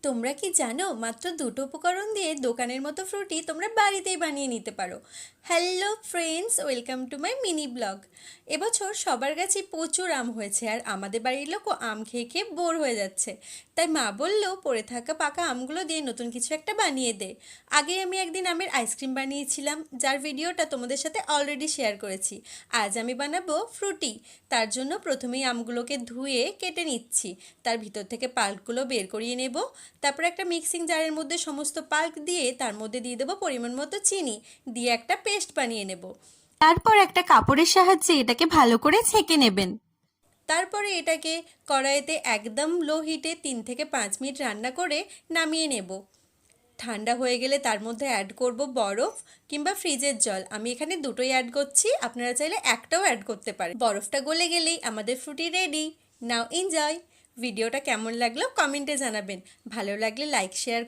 তোমরা কি জানো মাত্র দুটো উপকরণ দিয়ে দোকানের মতো ফ্রুটি তোমরা বাড়িতেই বানিয়ে নিতে পারো। Hello friends, welcome to my mini blog. এবছর সবার কাছে প্রচুর আম হয়েছে, আর আমাদের বাড়ির লোকও আম খেয়ে খেয়ে বোর হয়ে যাচ্ছে। তাই মা বললো পড়ে থাকা পাকা আমগুলো দিয়ে নতুন কিছু একটা বানিয়ে দে। আগে আমি একদিন আমের আইসক্রিম বানিয়েছিলাম, যার ভিডিওটা তোমাদের সাথে অলরেডি শেয়ার করেছি। আজ আমি বানাবো ফ্রুটি। তার জন্য প্রথমেই আমগুলোকে ধুয়ে কেটে নিচ্ছি, তার ভিতর থেকে পাল্পগুলো বের করিয়ে নেব। তারপর একটা মিক্সিং জারের মধ্যে সমস্ত পাল্প দিয়ে তার মধ্যে দিয়ে দেবো পরিমাণ মতো চিনি, দিয়ে একটা পেস্ট বানিয়ে নেব। তারপর একটা কাপড়ের সাহায্যে এটাকে ভালো করে ছেঁকে নেবেন। তারপরে এটাকে কড়াইতে একদম লো হিটে 3 থেকে 5 মিনিট রান্না করে নামিয়ে নেব। ঠান্ডা হয়ে গেলে তার মধ্যে অ্যাড করব বরফ কিংবা ফ্রিজের জল। আমি এখানে দুটোই অ্যাড করছি, আপনারা চাইলে একটাও অ্যাড করতে পারেন। বরফটা গলে গেলেই আমাদের ফ্রুটি রেডি। নাও এনজয়। ভিডিওটা কেমন লাগলো কমেন্টে জানাবেন। ভালো লাগলে লাইক শেয়ার